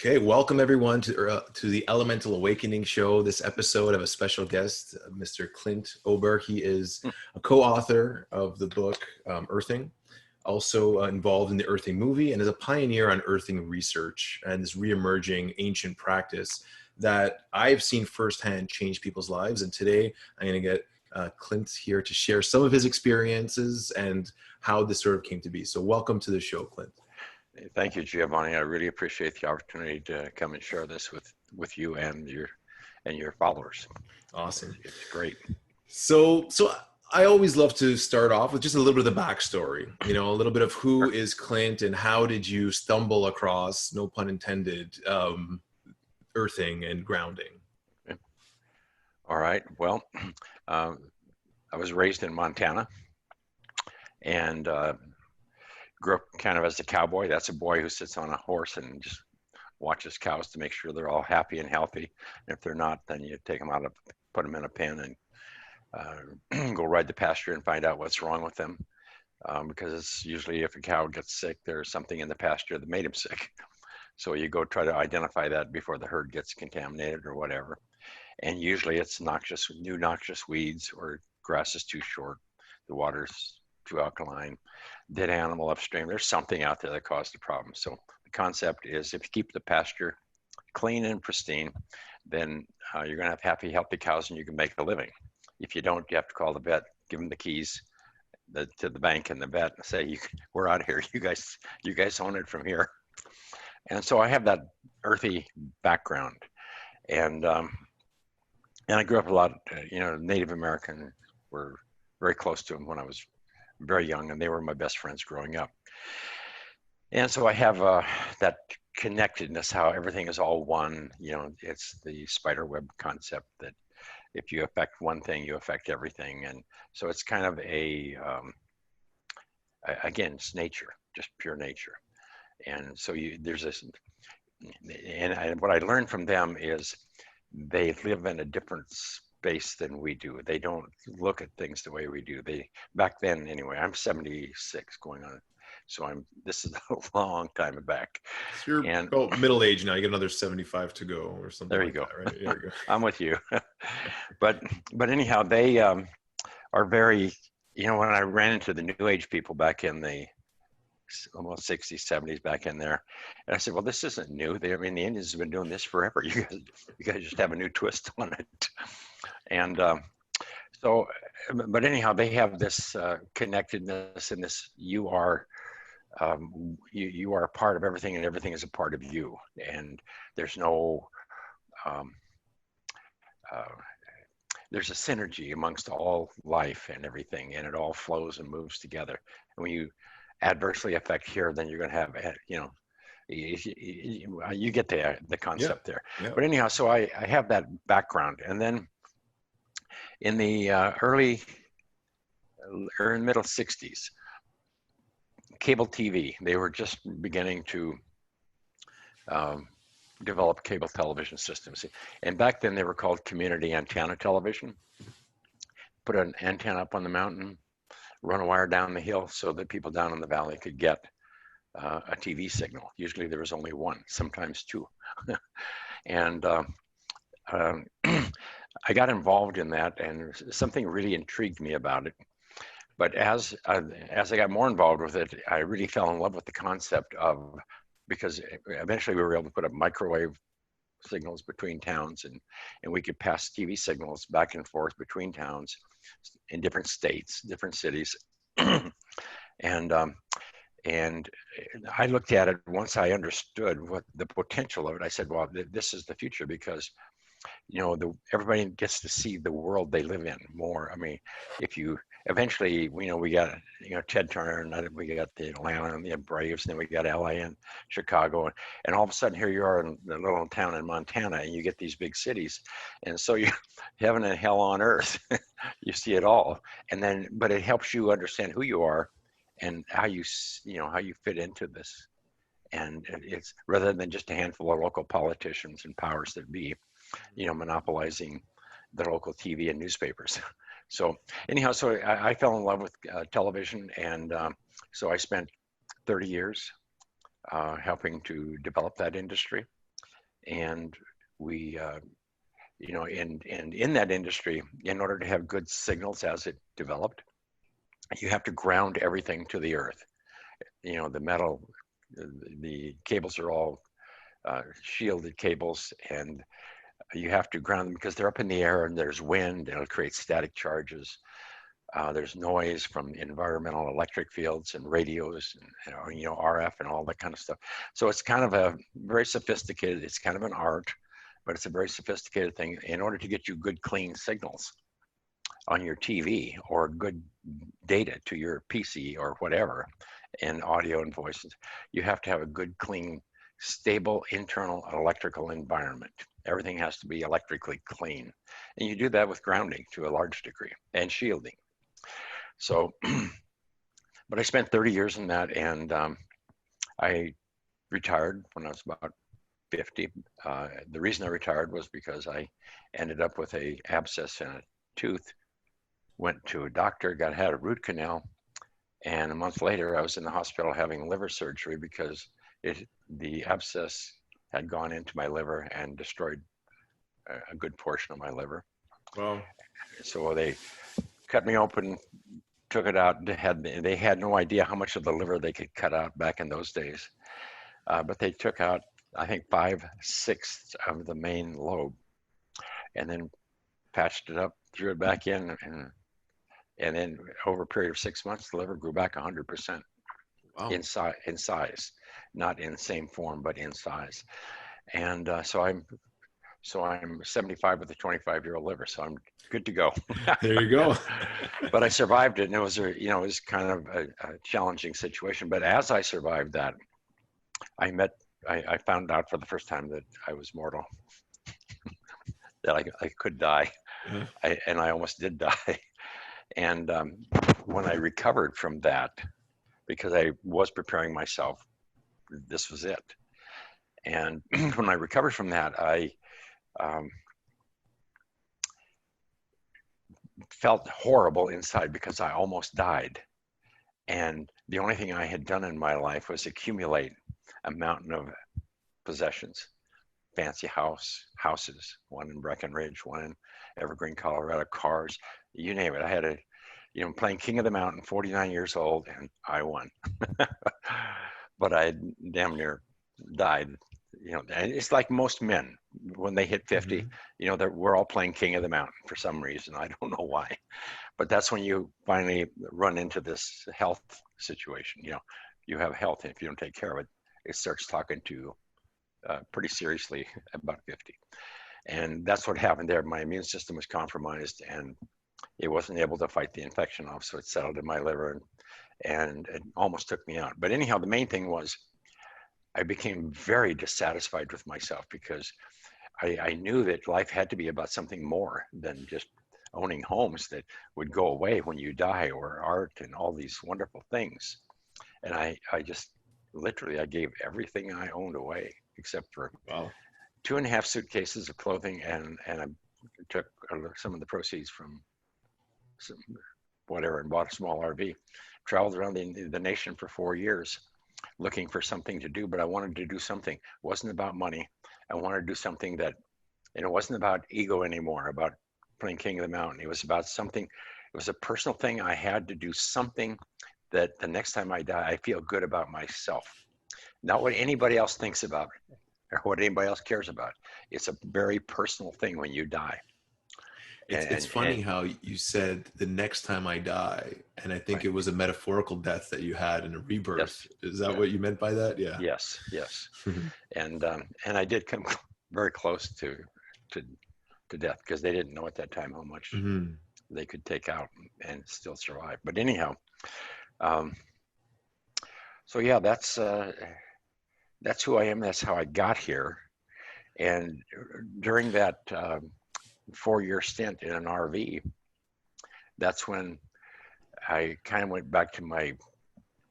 Okay, welcome everyone to the Elemental Awakening Show. This episode of a special guest, Mr. Clint Ober. He is a co-author of the book Earthing, also involved in the Earthing movie, and is a pioneer on earthing research and this re-emerging ancient practice that I've seen firsthand change people's lives. And today I'm going to get Clint here to share some of his experiences and how this sort of came to be. So welcome to the show, Clint. Thank you, Giovanni. I really appreciate the opportunity to come and share this with you and your followers. Awesome. It's great. So I always love to start off with just a little bit of the backstory, a little bit of who is Clint and how did you stumble across, no pun intended, earthing and grounding? Okay. All right. Well, I was raised in Montana and grew up kind of as a cowboy. That's a boy who sits on a horse and just watches cows to make sure they're all happy and healthy. And if they're not, then you take them out, put them in a pen and go ride the pasture and find out what's wrong with them. Because it's usually if a cow gets sick, there's something in the pasture that made him sick. So you go try to identify that before the herd gets contaminated or whatever. And usually it's new noxious weeds, or grass is too short, the water's too alkaline, dead animal upstream. There's something out there that caused the problem. So the concept is if you keep the pasture clean and pristine, then you're going to have happy, healthy cows and you can make a living. If you don't, you have to call the vet, give them the keys to the bank and the vet and say, we're out of here. You guys own it from here. And so I have that earthy background. And I grew up a lot, Native American were very close to them when I was very young, and they were my best friends growing up. And so I have that connectedness, how everything is all one. It's the spider web concept that if you affect one thing, you affect everything. And so it's kind of again, it's nature, just pure nature. And so there's this, and what I learned from them is they live in a different space than we do. They don't look at things the way we do. Back then anyway, I'm 76 going on. So this is a long time back. So you're middle age now, you get another 75 to go or something. There you go. That, right? There you go. I'm with you. But anyhow, they are very, when I ran into the New Age people back in the almost 60s, 70s back in there. And I said, well, this isn't new. The Indians have been doing this forever. You guys just have a new twist on it. And but anyhow, they have this connectedness and this, you are a part of everything and everything is a part of you. And there's no, there's a synergy amongst all life and everything, and it all flows and moves together. And when you adversely affect here, then you're going to have, you get the concept there. Yeah. But anyhow, so I have that background. And then in the early or middle 60s, cable TV, they were just beginning to develop cable television systems. And back then they were called community antenna television. Put an antenna up on the mountain, run a wire down the hill so that people down in the valley could get a TV signal. Usually there was only one, sometimes two. And I got involved in that, and something really intrigued me about it. But as I got more involved with it, I really fell in love with the concept of, because eventually we were able to put up microwave signals between towns, and we could pass TV signals back and forth between towns in different states, different cities. And I looked at it once I understood what the potential of it. I said, well, this is the future, because everybody gets to see the world they live in more. If you eventually, we got Ted Turner, and we got the Atlanta and the Braves, and then we got LA and Chicago, and all of a sudden here you are in a little town in Montana, and you get these big cities, and so you heaven and hell on earth. You see it all, and then but it helps you understand who you are and how you fit into this, and it's rather than just a handful of local politicians and powers that be, monopolizing the local TV and newspapers. So anyhow, so I fell in love with television, and so I spent 30 years helping to develop that industry. And we, you know, and in that industry, in order to have good signals as it developed, you have to ground everything to the earth. You know, the metal, the cables are all shielded cables, and you have to ground them because they're up in the air and there's wind and it'll create static charges. There's noise from environmental electric fields and radios and you know, RF and all that kind of stuff. So it's kind of a very sophisticated, it's kind of an art, but it's a very sophisticated thing in order to get you good clean signals on your TV or good data to your PC or whatever, and audio and voices. You have to have a good, clean, stable internal electrical environment. Everything has to be electrically clean. And you do that with grounding to a large degree and shielding. So, but I spent 30 years in that, and I retired when I was about 50. The reason I retired was because I ended up with a abscess in a tooth, went to a doctor, had a root canal, and a month later I was in the hospital having liver surgery because the abscess had gone into my liver and destroyed a good portion of my liver. Wow. So they cut me open, took it out. They had no idea how much of the liver they could cut out back in those days. But they took out, I think, 5/6 of the main lobe and then patched it up, threw it back in, and then over a period of 6 months, the liver grew back 100%. Wow. in size, not in the same form, but in size. And so I'm 75 with a 25-year-old liver, so I'm good to go. There you go. But I survived it, and it was it was kind of a challenging situation. But as I survived that, I found out for the first time that I was mortal, that I could die, and I almost did die. And when I recovered from that, because I was preparing myself, this was it. And when I recovered from that, I felt horrible inside because I almost died. And the only thing I had done in my life was accumulate a mountain of possessions, fancy houses, one in Breckenridge, one in Evergreen, Colorado, cars, you name it. I had playing King of the Mountain, 49 years old, and I won. But I damn near died. And it's like most men when they hit 50, we're all playing King of the Mountain for some reason. I don't know why, but that's when you finally run into this health situation. You have health, and if you don't take care of it, it starts talking to you pretty seriously about 50. And that's what happened there. My immune system was compromised, and it wasn't able to fight the infection off, so it settled in my liver, and it almost took me out. But anyhow, the main thing was I became very dissatisfied with myself because I knew that life had to be about something more than just owning homes that would go away when you die, or art and all these wonderful things. And I just literally, I gave everything I owned away except for 2.5 suitcases of clothing, and I took some of the proceeds from whatever and bought a small RV, traveled around the nation for 4 years looking for something to do. But I wanted to do something. It wasn't about money. I wanted to do something that, and it wasn't about ego anymore, about playing King of the Mountain. It was about something, it was a personal thing. I had to do something that the next time I die, I feel good about myself. Not what anybody else thinks about or what anybody else cares about. It's a very personal thing when you die. It's funny how you said the next time I die, and I think it was a metaphorical death that you had in a rebirth. Yes. Is that what you meant by that? Yeah. Yes. And I did come very close to death, because they didn't know at that time how much they could take out and still survive. But anyhow, so yeah, that's who I am. That's how I got here. And during that 4-year stint in an RV, that's when I kind of went back to my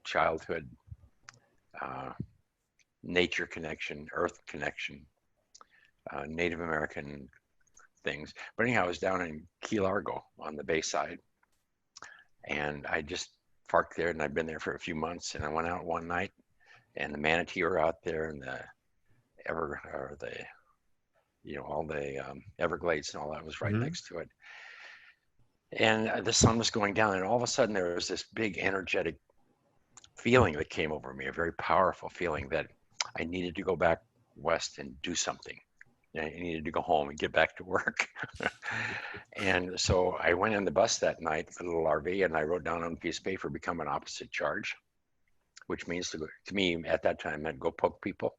childhood nature connection, earth connection, Native American things. But anyhow, I was down in Key Largo on the Bayside, and I just parked there, and I'd been there for a few months, and I went out one night, and the manatee were out there, and the all the Everglades and all that was right Hmm. next to it. And the sun was going down, and all of a sudden there was this big energetic feeling that came over me, a very powerful feeling that I needed to go back west and do something. I needed to go home and get back to work. And so I went in the bus that night with a little RV, and I wrote down on a piece of paper, become an opposite charge, which means to me at that time meant go poke people,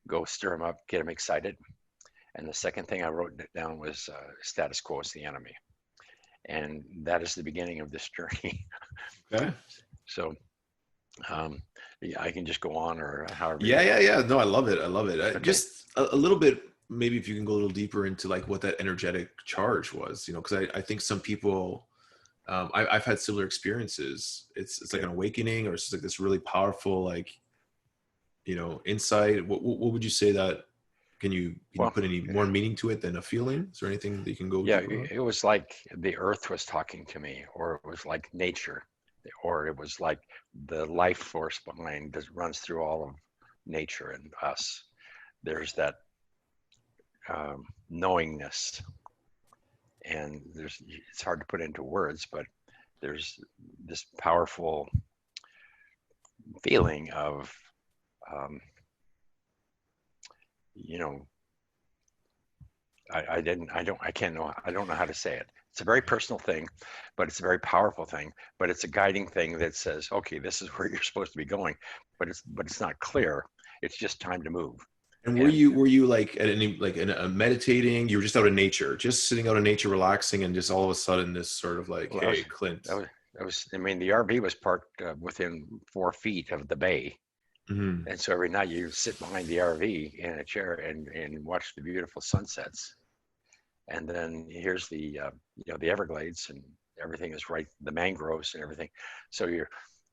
go stir them up, get them excited. And the second thing I wrote down was status quo is the enemy. And that is the beginning of this journey. Okay. So yeah, I can just go on or however you Yeah, want. yeah, yeah. No, I love it. I love it. Okay. Just a little bit, maybe if you can go a little deeper into like what that energetic charge was, because I think some people, I've had similar experiences. It's like Okay. an awakening, or it's just like this really powerful, like, insight. What would you say that? Can you Well, put any more meaning to it than a feeling? Is there anything that you can go yeah, deeper on? it was like the earth was talking to me, or it was like nature, or it was like the life force behind that runs through all of nature and us. There's that knowingness, and it's hard to put into words, but there's this powerful feeling of, um, you know, I don't know how to say it. It's a very personal thing, but it's a very powerful thing, but it's a guiding thing that says, okay, this is where you're supposed to be going, but it's not clear. It's just time to move. And were And you like at any like in a meditating? You were just out in nature, just sitting out in nature, relaxing, and just all of a sudden this sort of like, well, hey, Clint. I mean, the RV was parked within 4 feet of the bay. Mhm. And so every night you sit behind the RV in a chair and watch the beautiful sunsets. And then here's the Everglades, and everything is right, the mangroves and everything. So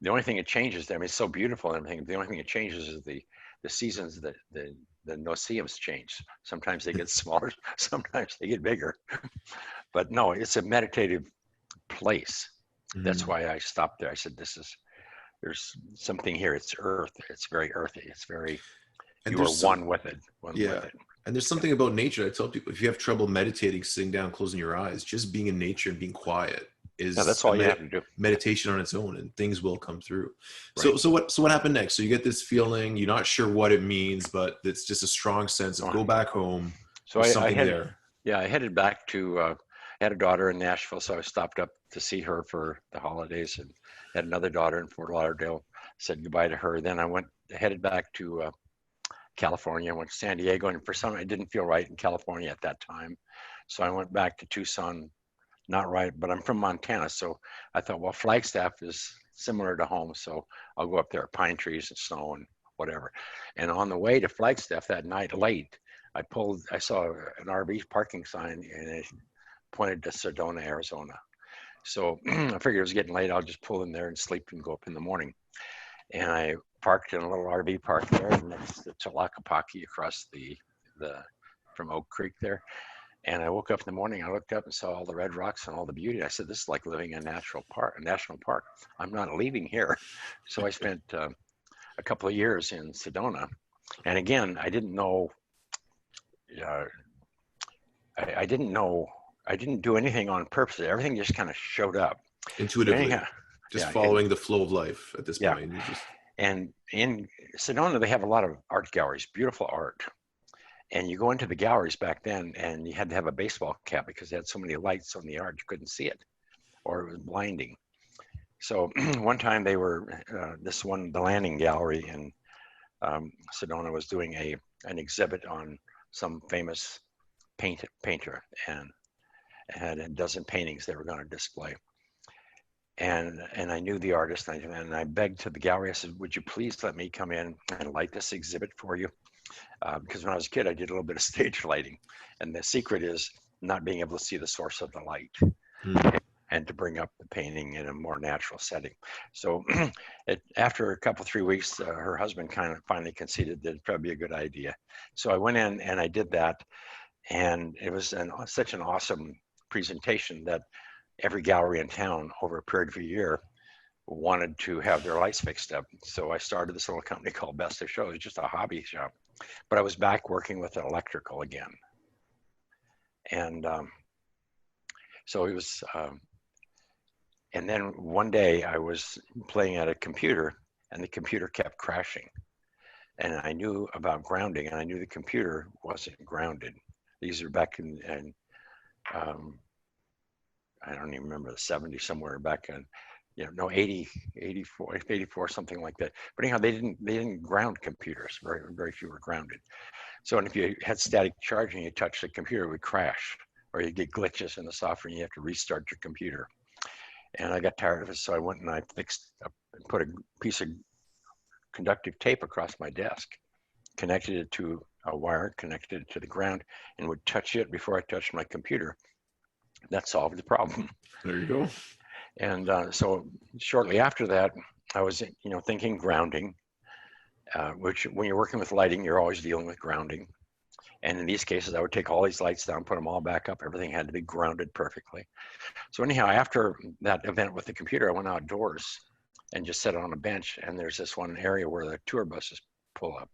the only thing that changes, I mean, it's so beautiful and everything. The only thing that changes is the seasons that the no-see-ums change. Sometimes they get smaller, sometimes they get bigger. But no, it's a meditative place. That's Mhm. why I stopped there. I said, there's something here. It's earth. It's very earthy. It's very, And you are there's some, one with it, one with yeah. it. And there's Yeah. something about nature. I tell people if you have trouble meditating, sitting down, closing your eyes, just being in nature and being quiet No, is that's a all you have to do. Yeah. meditation on its own, and things will come through. Right. So what happened next? So you get this feeling, you're not sure what it means, but it's just a strong sense of So, go back home. so There's I something headed, there. yeah, I headed back to, I had a daughter in Nashville, so I stopped up to see her for the holidays, and had another daughter in Fort Lauderdale, said goodbye to her. Then headed back to California. I went to San Diego, and for some, it didn't feel right in California at that time. So I went back to Tucson, not right, but I'm from Montana. So I thought, well, Flagstaff is similar to home. So I'll go up there, pine trees and snow and whatever. And on the way to Flagstaff that night late, I saw an RV parking sign, and it pointed to Sedona, Arizona. So I figured it was getting late. I'll just pull in there and sleep and go up in the morning. And I parked in a little RV park there next to Tlaquepaque across the from Oak Creek there. And I woke up in the morning, I looked up and saw all the red rocks and all the beauty. I said, this is like living in a national park. I'm not leaving here. So I spent a couple of years in Sedona. And again, uh, I didn't know, I didn't do anything on purpose. Everything just kind of showed up. But anyhow, Intuitively, just yeah, and following the flow of life at this yeah. point. You just And in Sedona, they have a lot of art galleries, beautiful art. And you go into the galleries back then, and you had to have a baseball cap because they had so many lights on the art, you couldn't see it, or it was blinding. So one time the landing gallery in Sedona was doing an exhibit on some famous painter, and had a dozen paintings they were going to display. And I knew the artist, and I begged to the gallery. I said, "Would you please let me come in and light this exhibit for you?" Because when I was a kid, I did a little bit of stage lighting, and the secret is not being able to see the source of the light, mm, and to bring up the painting in a more natural setting. So after a couple, 3 weeks, her husband kind of finally conceded that it'd probably be a good idea. So I went in and I did that, and it was such an awesome presentation that every gallery in town over a period of a year wanted to have their lights fixed up. So I started this little company called Best of Show. It was just a hobby shop, but I was back working with electrical again. And so it was, and then one day I was playing at a computer and the computer kept crashing. And I knew about grounding, and I knew the computer wasn't grounded. These are back in um, I don't even remember, the 70s, somewhere back in, no, 80, 84, 84, something like that. But anyhow, they didn't ground computers. Very, very few were grounded. So, and if you had static charge and you touched the computer, it would crash, or you get glitches in the software and you have to restart your computer. And I got tired of it, so I went and I put a piece of conductive tape across my desk, connected it to a wire, connected it to the ground, and would touch it before I touched my computer. That solved the problem. There you go. And so shortly after that, I was, thinking grounding, which when you're working with lighting, you're always dealing with grounding. And in these cases, I would take all these lights down, put them all back up. Everything had to be grounded perfectly. So anyhow, after that event with the computer, I went outdoors and just sat on a bench. And there's this one area where the tour buses pull up.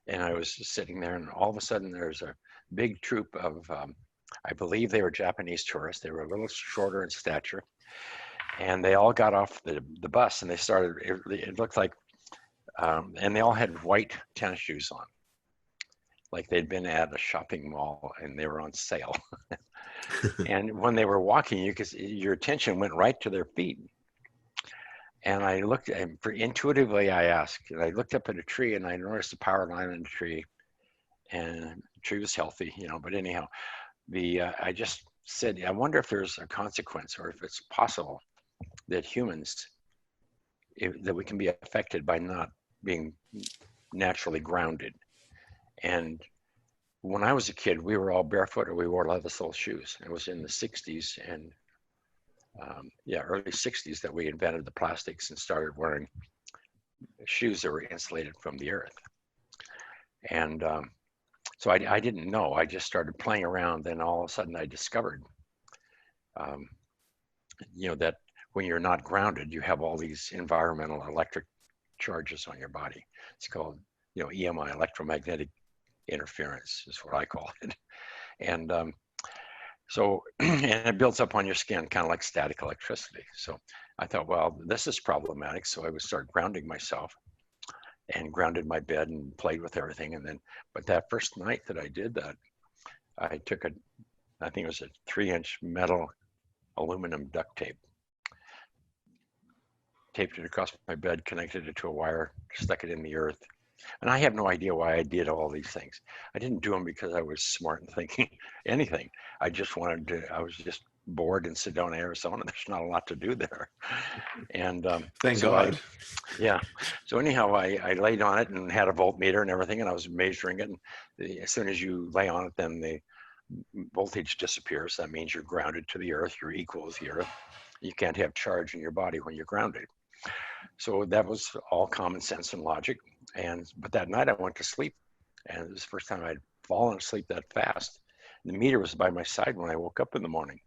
And I was just sitting there, and all of a sudden there's a big troop of, I believe they were Japanese tourists. They were a little shorter in stature. And they all got off the bus, and they started, it looked like, and they all had white tennis shoes on, like they'd been at a shopping mall and they were on sale. And when they were walking, your attention went right to their feet. And I looked, and intuitively I asked, and I looked up at a tree and I noticed a power line in the tree, and the tree was healthy, but anyhow, I just said, I wonder if there's a consequence, or if it's possible that humans, that we can be affected by not being naturally grounded. And when I was a kid, we were all barefoot or we wore leather sole shoes. It was in the 60s and early 60s that we invented the plastics and started wearing shoes that were insulated from the earth. And so I didn't know. I just started playing around. Then all of a sudden I discovered, that when you're not grounded, you have all these environmental electric charges on your body. It's called, EMI, electromagnetic interference is what I call it. And so, and it builds up on your skin, kind of like static electricity. So I thought, well, this is problematic. So I would start grounding myself and grounded my bed and played with everything. And then, but that first night that I did that, I took I think it was a 3-inch metal aluminum duct tape, taped it across my bed, connected it to a wire, stuck it in the earth. And I have no idea why I did all these things. I didn't do them because I was smart and thinking anything. I was just bored in Sedona, Arizona. There's not a lot to do there. And Thank God. So anyhow, I laid on it and had a voltmeter and everything, and I was measuring it. And as soon as you lay on it, then the voltage disappears. That means you're grounded to the earth. You're equal with the earth. You can't have charge in your body when you're grounded. So that was all common sense and logic. But that night I went to sleep, and it was the first time I'd fallen asleep that fast. The meter was by my side when I woke up in the morning.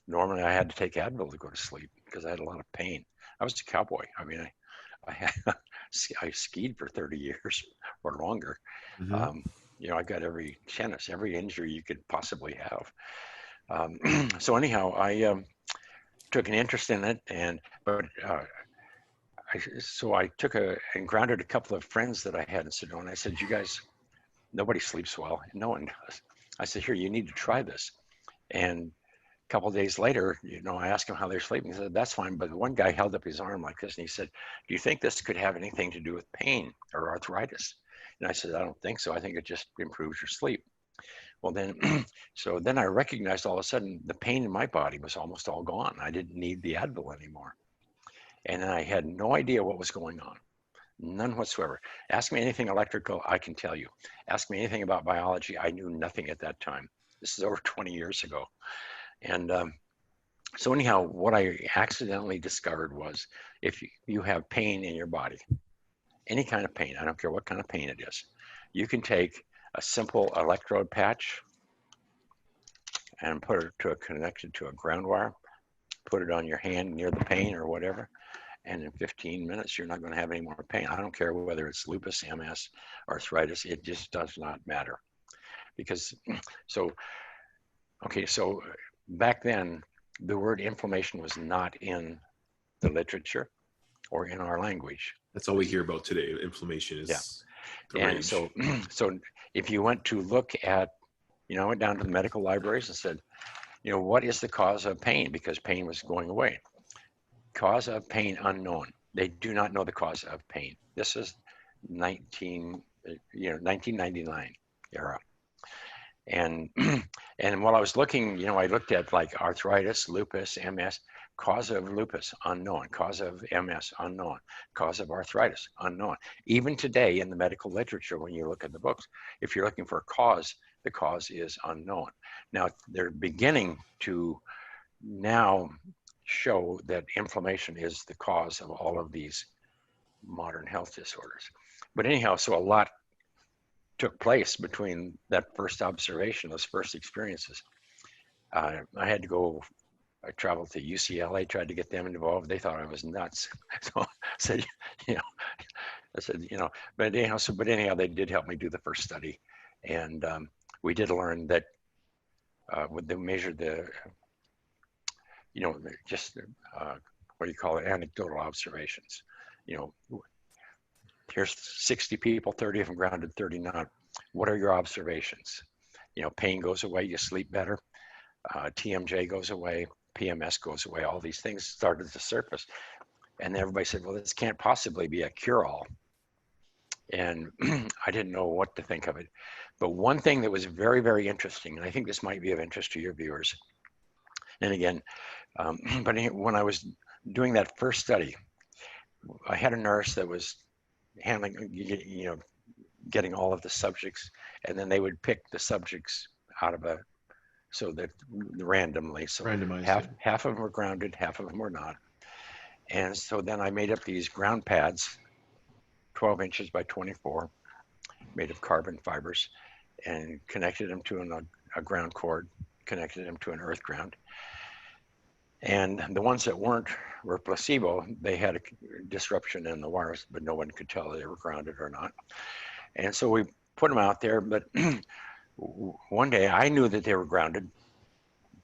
Normally I had to take Advil to go to sleep because I had a lot of pain. I was a cowboy. I mean, I skied for 30 years or longer. Mm-hmm. I got every injury you could possibly have. So anyhow, I took an interest in it, so I took and grounded a couple of friends that I had in Sedona. I said, you guys, nobody sleeps well. No one does. I said, here, you need to try this. And a couple of days later, I asked him how they're sleeping. He said, that's fine. But one guy held up his arm like this and he said, do you think this could have anything to do with pain or arthritis? And I said, I don't think so. I think it just improves your sleep. Well, so then I recognized all of a sudden the pain in my body was almost all gone. I didn't need the Advil anymore. And I had no idea what was going on, none whatsoever. Ask me anything electrical, I can tell you. Ask me anything about biology, I knew nothing at that time. This is over 20 years ago. And so anyhow, what I accidentally discovered was if you have pain in your body, any kind of pain, I don't care what kind of pain it is, you can take a simple electrode patch and put it connected to a ground wire, put it on your hand near the pain or whatever, and in 15 minutes, you're not going to have any more pain. I don't care whether it's lupus, MS, arthritis, it just does not matter. So Okay, so back then, the word inflammation was not in the literature or in our language. That's all we hear about today. Inflammation Yeah. is the And rage. so, so if you went to look at, I went down to the medical libraries and said, what is the cause of pain? Because pain was going away. Cause of pain unknown. They do not know the cause of pain. This is 1999 era. And and while I was looking, I looked at like arthritis, lupus, MS, cause of lupus unknown, cause of MS unknown, cause of arthritis unknown. Even today in the medical literature, when you look at the books, if you're looking for a cause, the cause is unknown. Now they're beginning to now show that inflammation is the cause of all of these modern health disorders. But anyhow, so a lot took place between that first observation, those first experiences. I had to go, I traveled to UCLA, tried to get them involved. They thought I was nuts. So I said, you know, but anyhow, they did help me do the first study. And we did learn that when they measured the, just what do you call it, anecdotal observations. Here's 60 people, 30 of them grounded, 30 not. What are your observations? Pain goes away, you sleep better. TMJ goes away, PMS goes away. All these things started to surface. And then everybody said, well, this can't possibly be a cure-all. And I didn't know what to think of it. But one thing that was very, very interesting, and I think this might be of interest to your viewers. And again, but when I was doing that first study, I had a nurse that was handling, getting all of the subjects, and then they would pick the subjects out of so that randomly. So half of them were grounded, half of them were not. And so then I made up these ground pads, 12 inches by 24, made of carbon fibers, and connected them to a ground cord, connected them to an earth ground. And the ones that were placebo, they had a disruption in the wires, but no one could tell they were grounded or not. And so we put them out there, but one day I knew that they were grounded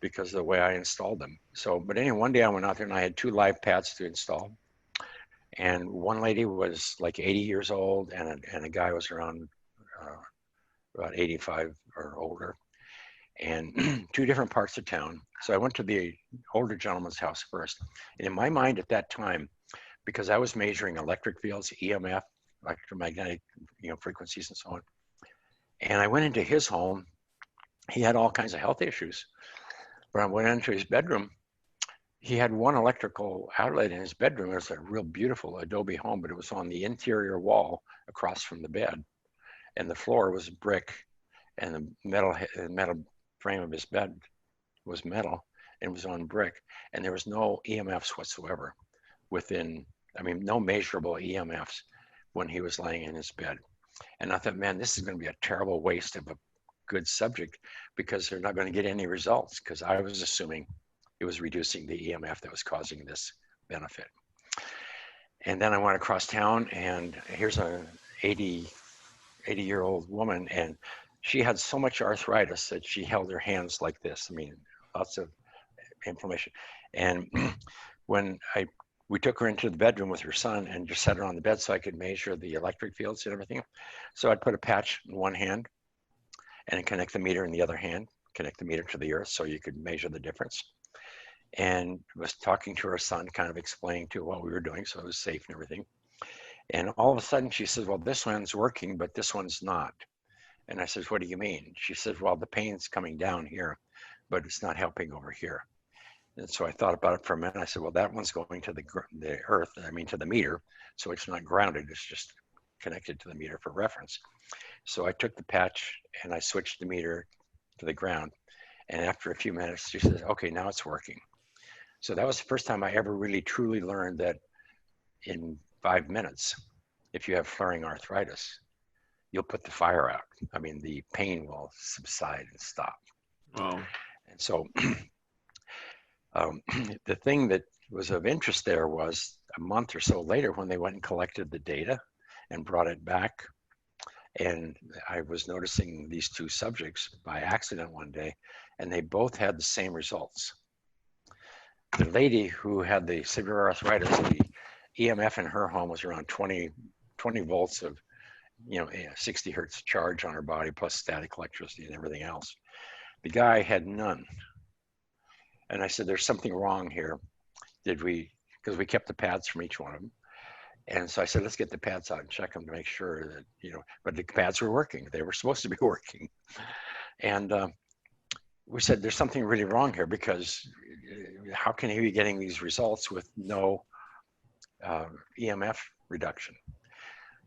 because of the way I installed them. So, but anyway, one day I went out there and I had 2 live pads to install. And one lady was like 80 years old and a guy was around about 85 or older, and 2 different parts of town. So I went to the older gentleman's house first. And in my mind at that time, because I was measuring electric fields, EMF, electromagnetic, frequencies and so on. And I went into his home. He had all kinds of health issues. But I went into his bedroom. He had one electrical outlet in his bedroom. It was a real beautiful adobe home, but it was on the interior wall across from the bed. And the floor was brick, and the metal frame of his bed was metal and was on brick. And there was no EMFs whatsoever no measurable EMFs when he was laying in his bed. And I thought, man, this is going to be a terrible waste of a good subject because they're not going to get any results, because I was assuming it was reducing the EMF that was causing this benefit. And then I went across town, and here's an 80-year-old woman, and she had so much arthritis that she held her hands like this. Lots of inflammation. And when we took her into the bedroom with her son and just set her on the bed so I could measure the electric fields and everything. So I'd put a patch in one hand and connect the meter in the other hand, connect the meter to the earth so you could measure the difference. And was talking to her son, kind of explaining to what we were doing so it was safe and everything. And all of a sudden she says, well, this one's working, but this one's not. And I says, what do you mean? She says, well, the pain's coming down here, but it's not helping over here. And so I thought about it for a minute. I said, well, that one's going to the earth, to the meter. So it's not grounded, it's just connected to the meter for reference. So I took the patch and I switched the meter to the ground. And after a few minutes, she says, okay, now it's working. So that was the first time I ever really truly learned that in 5 minutes, if you have flaring arthritis, you'll put the fire out. The pain will subside and stop. Wow. And so the thing that was of interest there was a month or so later when they went and collected the data and brought it back, And I was noticing these two subjects by accident one day, and they both had the same results. The lady who had the severe arthritis, the EMF in her home was around 20 volts of, 60 hertz charge on her body, plus static electricity and everything else. The guy had none. And I said, there's something wrong here. Because we kept the pads from each one of them. And so I said, let's get the pads out and check them to make sure that, but the pads were working. They were supposed to be working. And we said, there's something really wrong here, because how can he be getting these results with no EMF reduction?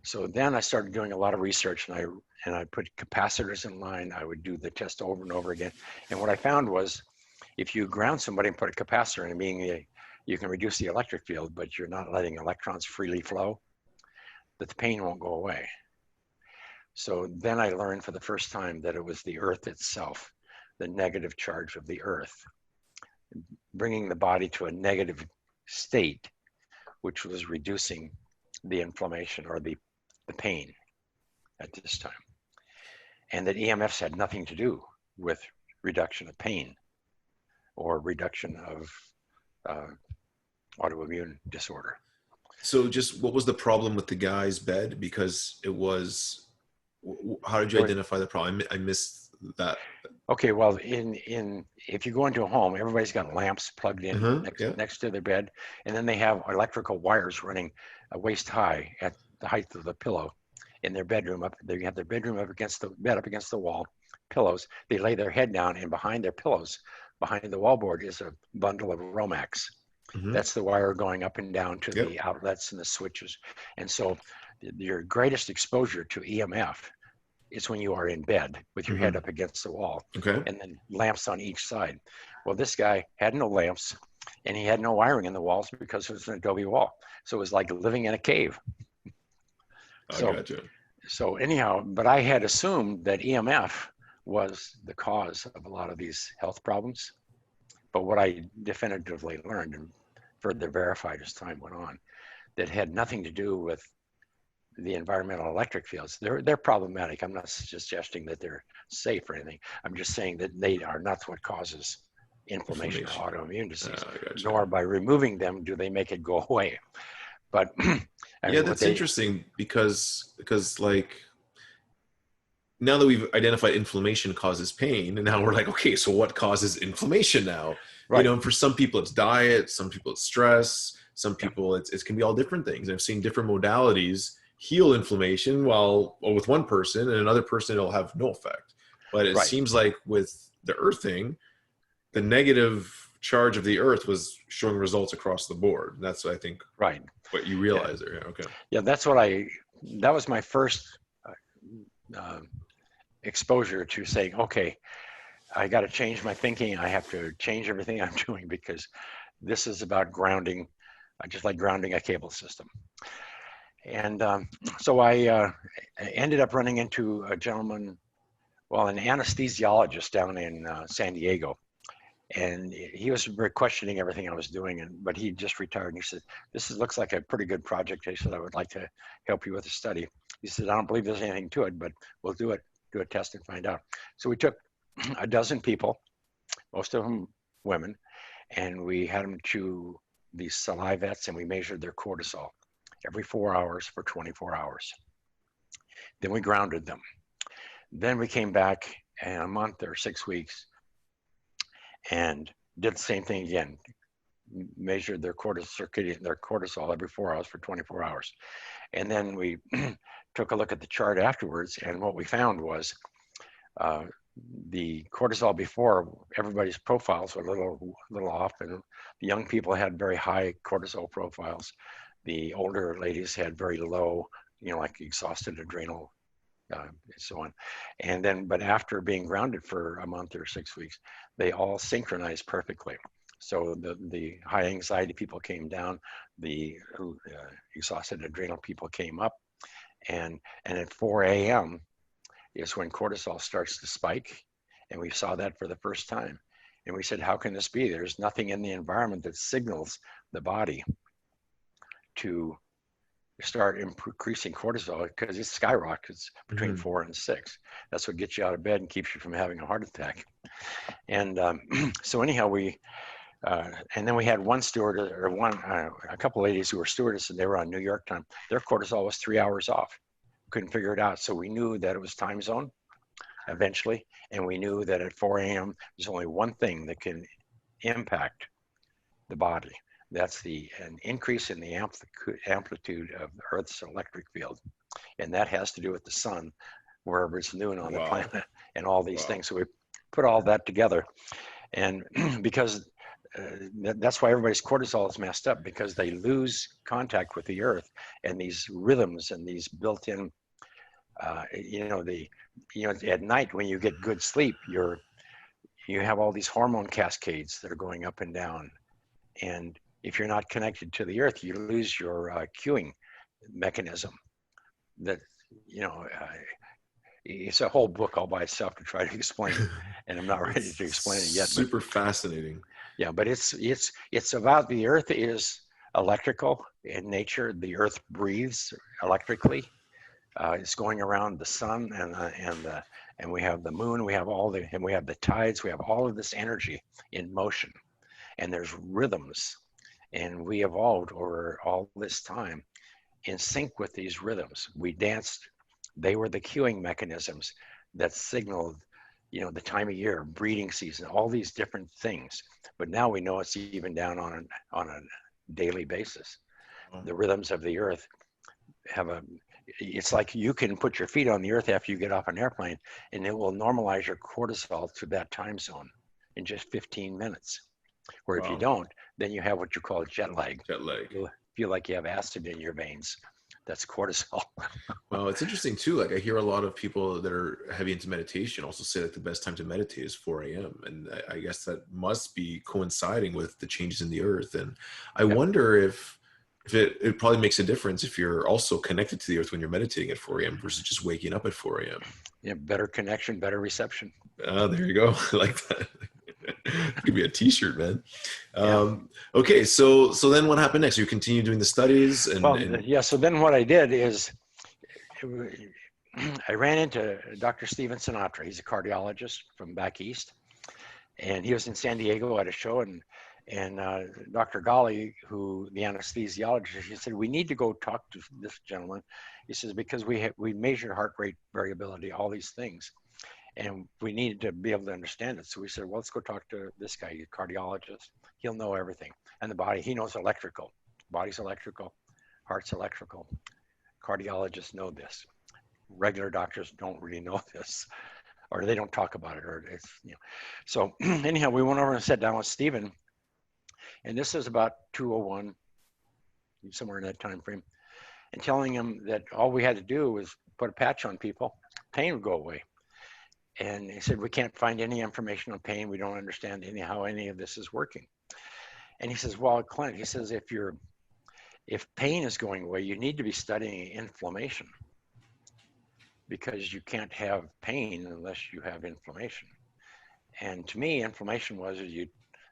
So then I started doing a lot of research, and I put capacitors in line. I would do the test over and over again. And what I found was, if you ground somebody and put a capacitor in, meaning you can reduce the electric field, but you're not letting electrons freely flow, that the pain won't go away. So then I learned for the first time that it was the earth itself, the negative charge of the earth, bringing the body to a negative state, which was reducing the inflammation or the pain at this time. And that EMFs had nothing to do with reduction of pain or reduction of autoimmune disorder. So just what was the problem with the guy's bed? Because it was, how did you identify the problem? I missed that. Okay, well, if you go into a home, everybody's got lamps plugged in next to their bed, and then they have electrical wires running waist high at the height of the pillow in their bedroom. They have their bedroom up against the wall, pillows. They lay their head down, and behind their pillows, behind the wallboard, is a bundle of Romax. That's the wire going up and down to the outlets and the switches. And so your greatest exposure to EMF is when you are in bed with your head up against the wall, and then lamps on each side. Well, this guy had no lamps, and he had no wiring in the walls because it was an adobe wall. So it was like living in a cave. Gotcha. So anyhow, but I had assumed that EMF was the cause of a lot of these health problems. But what I definitively learned and further verified as time went on, that had nothing to do with the environmental electric fields. They're problematic. I'm not suggesting that they're safe or anything. I'm just saying that they are not what causes inflammation. Or autoimmune disease, nor by removing them do they make it go away. But that's interesting because like, now that we've identified inflammation causes pain, and now we're like, okay, so what causes inflammation now? Right. And for some people it's diet, some people it's stress, some people it can be all different things. I've seen different modalities heal inflammation while with one person, and another person it'll have no effect. But it seems like with the earthing, the negative charge of the earth was showing results across the board. That's what I think what you realize there. That was my first exposure to saying, okay, I got to change my thinking. I have to change everything I'm doing, because this is about grounding, just like grounding a cable system. And so I ended up running into a gentleman, an anesthesiologist down in San Diego. And he was questioning everything I was doing, but he just retired. And he said, this looks like a pretty good project. He said, I would like to help you with a study. He said, I don't believe there's anything to it, but we'll do a test and find out. So we took a dozen people, most of them women, and we had them chew these salivettes, and we measured their cortisol every 4 hours for 24 hours. Then we grounded them. Then we came back in a month or 6 weeks and did the same thing again, measured their cortisol every 4 hours for 24 hours. And then we took a look at the chart afterwards, and what we found was the cortisol before, everybody's profiles were a little off, and the young people had very high cortisol profiles. The older ladies had very low, like exhausted adrenal, and so on. And then, but after being grounded for a month or 6 weeks, they all synchronized perfectly. So the high anxiety people came down, the exhausted adrenal people came up, and at 4 a.m. is when cortisol starts to spike. And we saw that for the first time. And we said, how can this be? There's nothing in the environment that signals the body to start increasing cortisol because it skyrockets between 4 and 6. That's what gets you out of bed and keeps you from having a heart attack. And so anyhow, and then we had one steward or a couple ladies who were stewardess, and they were on New York time. Their cortisol was 3 hours off. Couldn't figure it out. So we knew that it was time zone eventually. And we knew that at 4 a.m., there's only one thing that can impact the body. That's an increase in the amplitude of the Earth's electric field. And that has to do with the sun, wherever it's noon on the planet, and all these things. So we put all that together. And because that's why everybody's cortisol is messed up, because they lose contact with the Earth, and these rhythms and these built-in, at night when you get good sleep, you have all these hormone cascades that are going up and down. And if you're not connected to the Earth, you lose your cueing mechanism. That, it's a whole book all by itself to try to explain it, and I'm not ready to explain it yet. Super fascinating. Yeah, but it's about the Earth is electrical in nature. The Earth breathes electrically. It's going around the sun, and we have the moon. We have and we have the tides. We have all of this energy in motion, and there's rhythms, and we evolved over all this time in sync with these rhythms. We danced. They were the cueing mechanisms that signaled, the time of year, breeding season, all these different things. But now we know it's even down on a daily basis. The rhythms of the Earth it's like you can put your feet on the Earth after you get off an airplane, and it will normalize your cortisol to that time zone in just 15 minutes. Where if you don't, then you have what you call jet lag. You feel like you have acid in your veins. That's cortisol. Well, it's interesting too. Like I hear a lot of people that are heavy into meditation also say that the best time to meditate is 4 a.m. And I guess that must be coinciding with the changes in the Earth. And I wonder if it probably makes a difference if you're also connected to the Earth when you're meditating at 4 a.m. versus just waking up at 4 a.m. Yeah, better connection, better reception. There you go. I like that. It could be a t-shirt, man. Okay. So then what happened next? You continue doing the studies so then what I did is I ran into Dr. Steven Sinatra. He's a cardiologist from back east, and he was in San Diego at a show, and Dr. Ghali, who the anesthesiologist, he said, we need to go talk to this gentleman. He says, because we measure heart rate variability, all these things, and we needed to be able to understand it. So we said, well, let's go talk to this guy, he's a cardiologist. He'll know everything. And the body, he knows electrical. Body's electrical, heart's electrical. Cardiologists know this. Regular doctors don't really know this, or they don't talk about it, or it's, So anyhow, we went over and sat down with Stephen, and this is about 201, somewhere in that time frame, and telling him that all we had to do was put a patch on people, pain would go away. And he said, we can't find any information on pain. We don't understand how any of this is working. And he says, well, Clint, he says, if pain is going away, you need to be studying inflammation, because you can't have pain unless you have inflammation. And to me, inflammation was you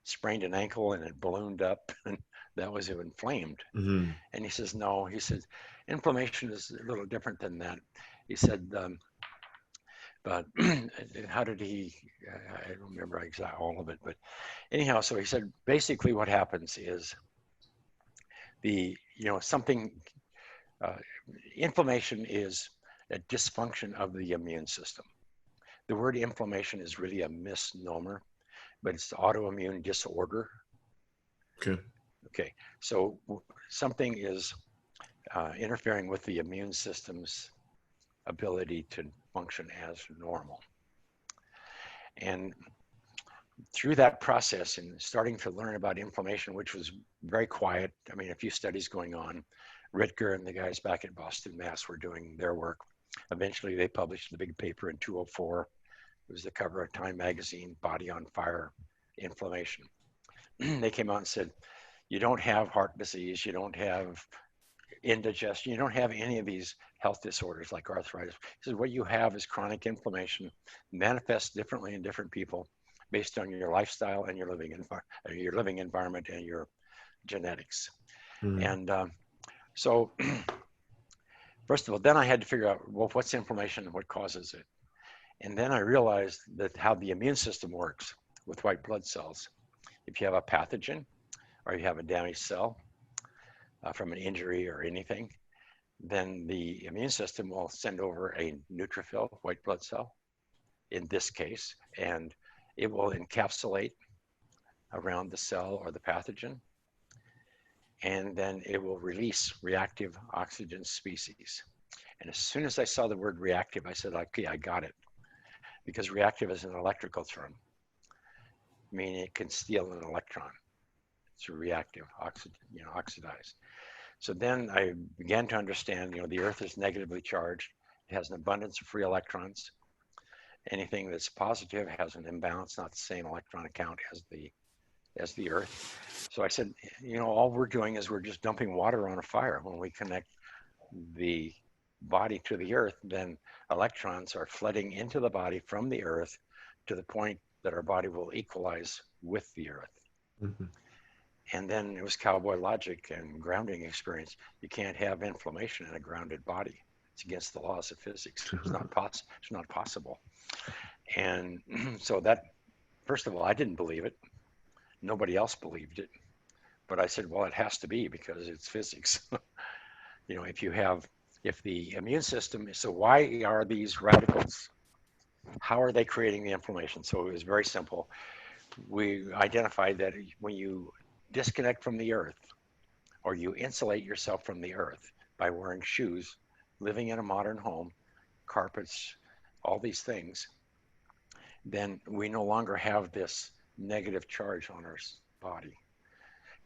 sprained an ankle and it ballooned up, and that was inflamed. Mm-hmm. And he says, no, he says, inflammation is a little different than that. He said, but how did I don't remember exactly all of it, but anyhow, so he said, basically what happens is inflammation is a dysfunction of the immune system. The word inflammation is really a misnomer, but it's autoimmune disorder. Okay. So something is interfering with the immune system's ability to function as normal. And through that process and starting to learn about inflammation, which was very quiet, I mean, a few studies going on, Ritger and the guys back at Boston, Mass were doing their work. Eventually they published the big paper in 2004. It was the cover of Time magazine, Body on Fire, Inflammation. They came out and said, you don't have heart disease, you don't have indigestion, you don't have any of these health disorders like arthritis. He says, what you have is chronic inflammation, manifests differently in different people based on your lifestyle and your living environment and your genetics. And so First of all, then I had to figure out, well, what's inflammation and what causes it? And then I realized that how the immune system works with white blood cells. If you have a pathogen or you have a damaged cell from an injury or anything, then the immune system will send over a neutrophil, white blood cell, in this case, and it will encapsulate around the cell or the pathogen, and then it will release reactive oxygen species. And as soon as I saw the word reactive, I said, okay, I got it. Because reactive is an electrical term, meaning it can steal an electron. It's a reactive, oxidized. So then I began to understand, the Earth is negatively charged. It has an abundance of free electrons. Anything that's positive has an imbalance, not the same electron count as the Earth. So I said, all we're doing is we're just dumping water on a fire. When we connect the body to the Earth, then electrons are flooding into the body from the Earth to the point that our body will equalize with the Earth. Mm-hmm. And then it was cowboy logic and grounding experience. You can't have inflammation in a grounded body. It's against the laws of physics. It's not possible. And so that, first of all, I didn't believe it. Nobody else believed it. But I said, well, it has to be because it's physics. If the immune system, so why are these radicals? How are they creating the inflammation? So it was very simple. We identified that when you disconnect from the Earth, or you insulate yourself from the Earth by wearing shoes, living in a modern home, carpets, all these things, then we no longer have this negative charge on our body.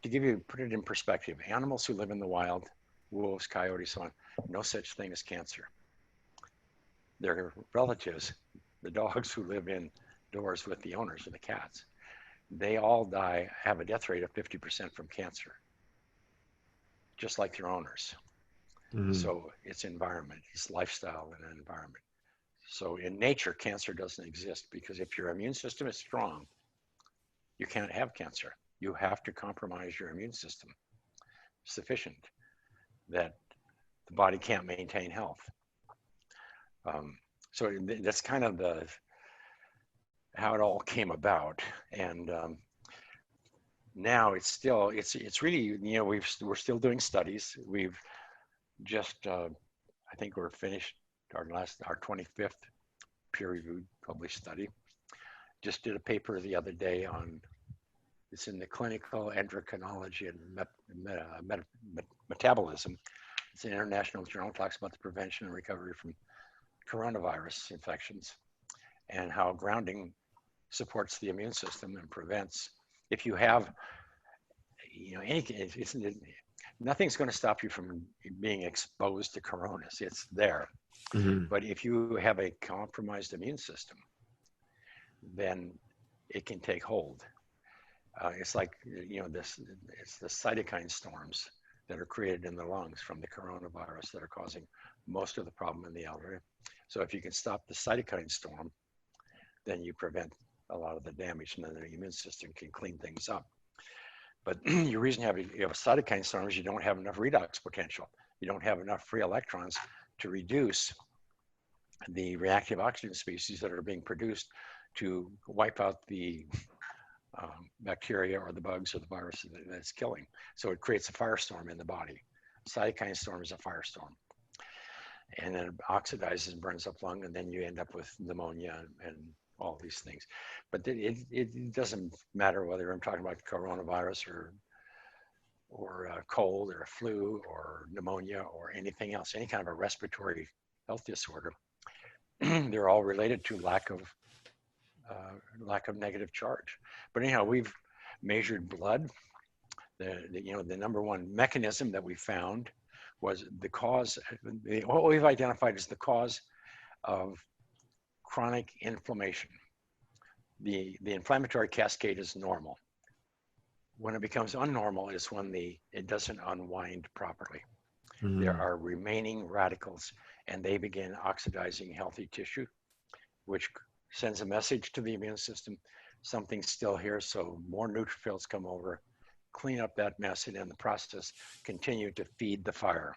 To put it in perspective, animals who live in the wild, wolves, coyotes, so on, no such thing as cancer. Their relatives, the dogs who live indoors with the owners or the cats, they all have a death rate of 50% from cancer, just like their owners. Mm-hmm. So it's environment, it's lifestyle and environment. So in nature, cancer doesn't exist because if your immune system is strong, you can't have cancer. You have to compromise your immune system sufficient that the body can't maintain health. So that's kind of how it all came about. And now it's really, we're still doing studies. We've just, I think we're finished our 25th peer-reviewed published study. Just did a paper the other day on, it's in the clinical endocrinology and metabolism. It's an international journal, talks about the prevention and recovery from coronavirus infections and how grounding supports the immune system and prevents, if you have, nothing's going to stop you from being exposed to coronas. It's there. Mm-hmm. But if you have a compromised immune system, then it can take hold. It's like, it's the cytokine storms that are created in the lungs from the coronavirus that are causing most of the problem in the elderly. So if you can stop the cytokine storm, then you prevent a lot of the damage, and then the immune system can clean things up. But your reason you have a cytokine storm is you don't have enough redox potential. You don't have enough free electrons to reduce the reactive oxygen species that are being produced to wipe out the bacteria or the bugs or the virus that's killing. So it creates a firestorm in the body. Cytokine storm is a firestorm. And then it oxidizes and burns up lung, and then you end up with pneumonia and all these things. But it doesn't matter whether I'm talking about coronavirus or a cold or a flu or pneumonia or anything else, any kind of a respiratory health disorder. They're all related to lack of negative charge. But anyhow, we've measured blood. The number one mechanism that we found was the cause. What we've identified as the cause of chronic inflammation. The inflammatory cascade is normal. When it becomes unnormal is when it doesn't unwind properly. Mm. There are remaining radicals, and they begin oxidizing healthy tissue, which sends a message to the immune system, something's still here, so more neutrophils come over, clean up that mess, and in the process, continue to feed the fire.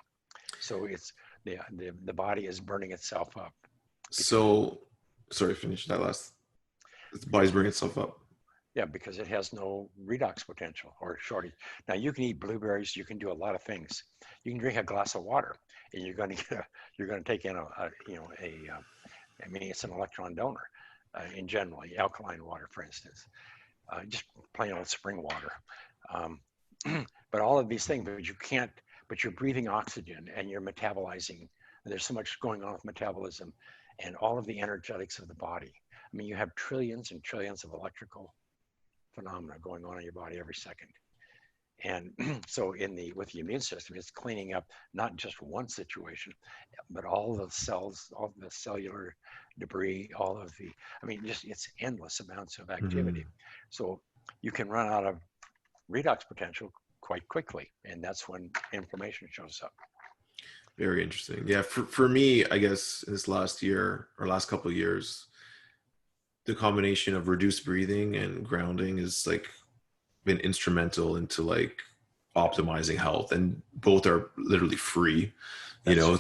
So it's the body is burning itself up. So, sorry, finish that last. The body's bringing itself up. Yeah, because it has no redox potential or shortage. Now you can eat blueberries. You can do a lot of things. You can drink a glass of water, and you're going to get you're going to take in I mean, it's an electron donor in generally alkaline water, for instance, just plain old spring water. Um, but all of these things, but you can't. But you're breathing oxygen and you're metabolizing. There's so much going on with metabolism, and all of the energetics of the body. I mean, you have trillions and trillions of electrical phenomena going on in your body every second. And so with the immune system, it's cleaning up not just one situation, but all the cells, all the cellular debris, I mean, just it's endless amounts of activity. So you can run out of redox potential quite quickly. And that's when inflammation shows up. Very interesting. Yeah, for me, I guess this last year or last couple of years, the combination of reduced breathing and grounding is like been instrumental into like optimizing health, and both are literally free. You know,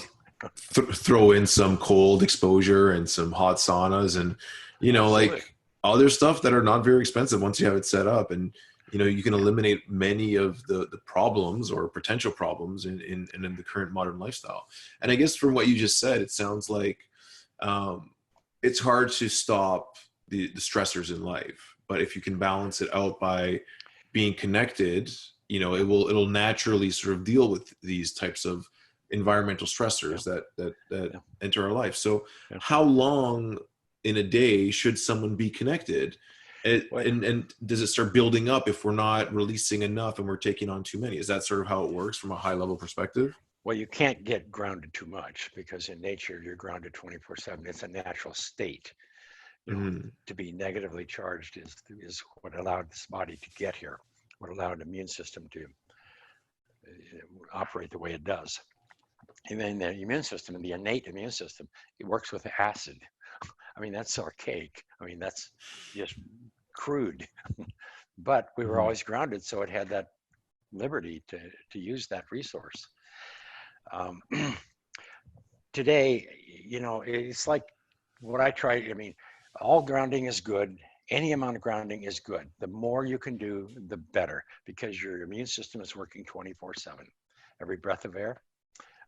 throw in some cold exposure and some hot saunas, and Absolutely. like other stuff that are not very expensive once you have it set up, and you can eliminate many of the problems or potential problems in the current modern lifestyle. And I guess from what you just said, it sounds like it's hard to stop the stressors in life, but if you can balance it out by being connected, it'll naturally sort of deal with these types of environmental stressors that enter our life. So how long in a day should someone be connected? And does it start building up if we're not releasing enough and we're taking on too many? Is that sort of how it works from a high level perspective? Well, you can't get grounded too much because in nature, you're grounded 24/7. It's a natural state. To be negatively charged is what allowed this body to get here, what allowed the immune system to operate the way it does. And then the immune system, and the innate immune system, it works with acid. I mean, that's archaic. I mean, that's just crude. But we were always grounded, so it had that liberty to use that resource. Today, it's like what I try. I mean, all grounding is good. Any amount of grounding is good. The more you can do, the better, because your immune system is working 24/7. Every breath of air,